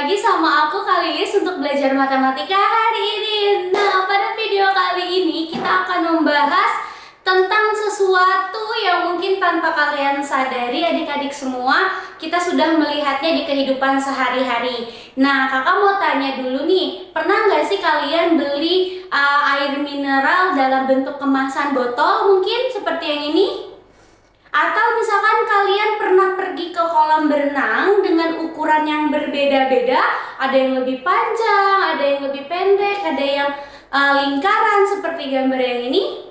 lagi sama aku Kak Lilis untuk belajar matematika hari ini. Nah, pada video kali ini kita akan membahas tentang sesuatu yang mungkin tanpa kalian sadari adik-adik semua, kita sudah melihatnya di kehidupan sehari-hari. Nah, kakak mau tanya dulu nih, pernah nggak sih kalian beli air mineral dalam bentuk kemasan botol mungkin seperti yang ini? Atau misalkan kalian pernah pergi ke kolam berenang dengan ukuran yang berbeda-beda, ada yang lebih panjang, ada yang lebih pendek, ada yang lingkaran seperti gambar yang ini.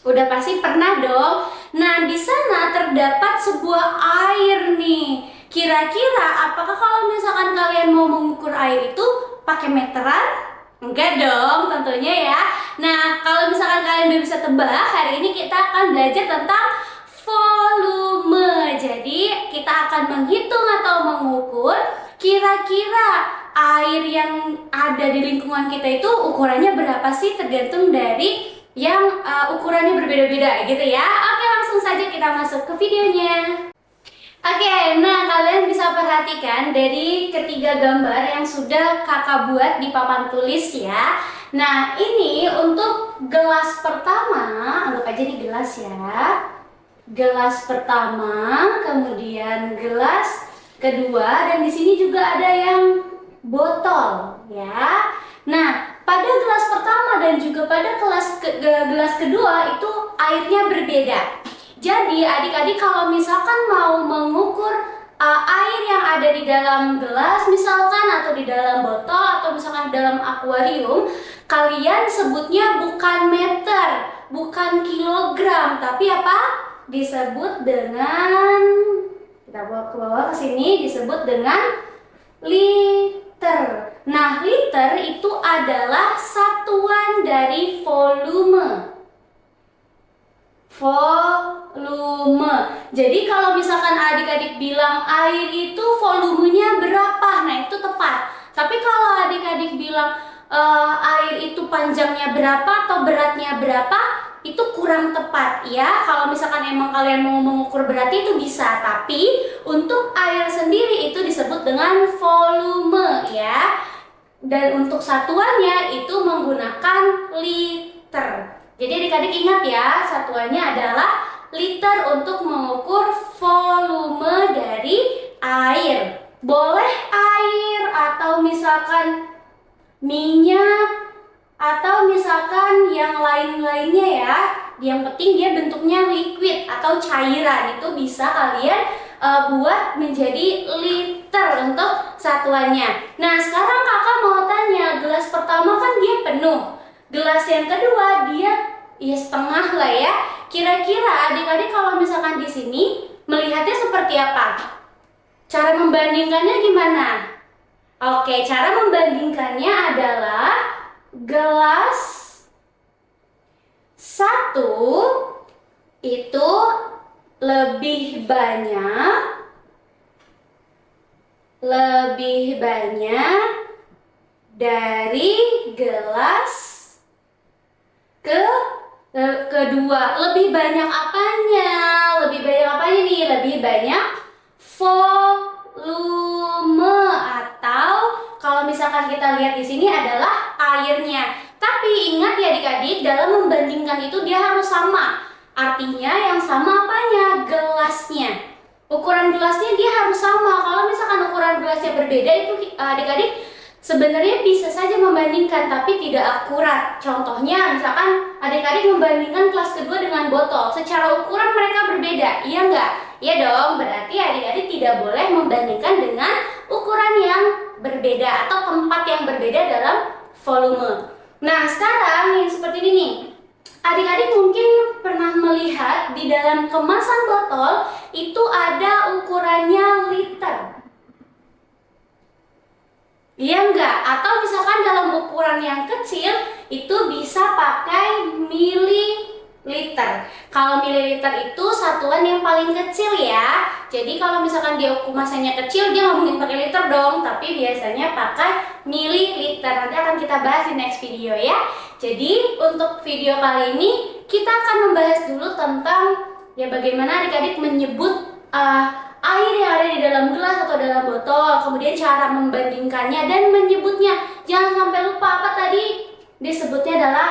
Udah pasti pernah dong. Nah, di sana terdapat sebuah air nih. Kira-kira apakah kalau misalkan kalian mau mengukur air itu pakai meteran? Enggak dong, tentunya ya. Nah, kalau misalkan kalian udah bisa tebak, hari ini kita akan belajar tentang volume. Jadi kita akan menghitung atau mengukur kira-kira air yang ada di lingkungan kita itu ukurannya berapa sih, tergantung dari yang ukurannya berbeda-beda gitu ya. Oke, langsung saja kita masuk ke videonya. Oke, nah kalian bisa perhatikan dari ketiga gambar yang sudah kakak buat di papan tulis ya. Nah, ini untuk gelas pertama, anggap aja ini gelas ya. Gelas pertama, kemudian gelas kedua, dan di sini juga ada yang botol ya. Nah, pada gelas pertama dan juga pada gelas kedua itu airnya berbeda. Jadi adik-adik kalau misalkan mau mengukur air yang ada di dalam gelas misalkan, atau di dalam botol, atau misalkan di dalam akuarium, kalian sebutnya bukan meter, bukan kilogram, tapi apa? Disebut dengan, kita bawa ke bawah ke sini, disebut dengan liter. Nah, liter itu adalah satuan dari volume. Volume. Jadi kalau misalkan adik-adik bilang air itu volumenya berapa, nah itu tepat. Tapi kalau adik-adik bilang air itu panjangnya berapa atau beratnya berapa, itu kurang tepat ya. Kalau misalkan emang kalian mau mengukur beratnya itu bisa, tapi untuk air sendiri itu disebut dengan volume ya. Dan untuk satuannya itu menggunakan liter. Jadi adik-adik ingat ya, satuannya adalah liter untuk mengukur volume dari air. Boleh air atau misalkan minyak atau misalkan yang lain-lainnya ya. Yang penting dia bentuknya liquid atau cairan, itu bisa kalian buat menjadi liter untuk satuannya. Nah, sekarang kakak mau tanya, gelas pertama kan dia penuh, gelas yang kedua dia ya setengah lah ya. Kira-kira adik-adik kalau misalkan di sini melihatnya seperti apa? Cara membandingkannya gimana? Oke, cara membandingkannya adalah gelas satu itu lebih banyak dari gelas kedua. Lebih banyak apanya? Lebih banyak apanya nih? Lebih banyak volume, atau kalau misalkan kita lihat di sini adalah airnya. Tapi ingat ya adik-adik, dalam membandingkan itu dia harus sama. Artinya yang sama apanya? Gelasnya. Ukuran gelasnya dia harus sama. Kalau misalkan ukuran gelasnya berbeda itu adik-adik sebenarnya bisa saja membandingkan, tapi tidak akurat. Contohnya misalkan adik-adik membandingkan kelas kedua dengan botol, secara ukuran mereka berbeda, iya enggak? Iya dong, berarti adik-adik tidak boleh membandingkan dengan ukuran yang berbeda atau tempat yang berbeda dalam volume. Nah, sekarang yang seperti ini nih, adik-adik mungkin pernah melihat di dalam kemasan botol itu ada ukurannya liter. Iya enggak? Atau misalkan dalam ukuran yang kecil itu bisa pakai mililiter. Kalau mililiter itu satuan yang paling kecil ya. Jadi kalau misalkan dia kemasannya kecil, dia nggak mungkin pakai liter dong, tapi biasanya pakai mililiter. Nanti akan kita bahas di next video ya. Jadi untuk video kali ini kita akan membahas dulu tentang ya bagaimana adik-adik menyebut air yang ada di dalam gelas atau dalam botol, kemudian cara membandingkannya dan menyebutnya. Jangan sampai lupa apa tadi disebutnya adalah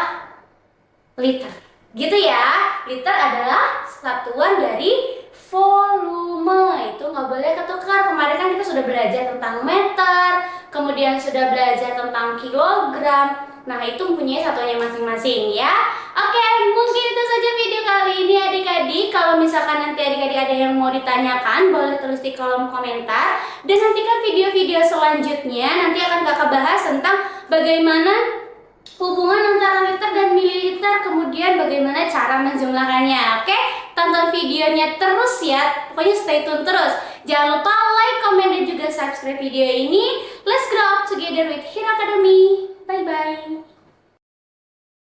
liter. Gitu ya. Liter adalah satuan dari volume. Itu nggak boleh ketukar. Kemarin kan kita sudah belajar tentang meter, kemudian sudah belajar tentang kilogram. Nah, itu mempunyai satuannya masing-masing ya. Oke, mungkin itu saja video kali ini adik-adik. Kalau misalkan nanti adik-adik ada yang mau ditanyakan, boleh tulis di kolom komentar. Dan nantikan video-video selanjutnya. Nanti akan kakak bahas tentang bagaimana hubungan antara liter dan mililiter, kemudian bagaimana cara menjumlahkannya. Oke, tonton videonya terus ya. Pokoknya stay tune terus. Jangan lupa like, comment, dan juga subscribe video ini. Let's grow up together with Hero Academy. Bye-bye.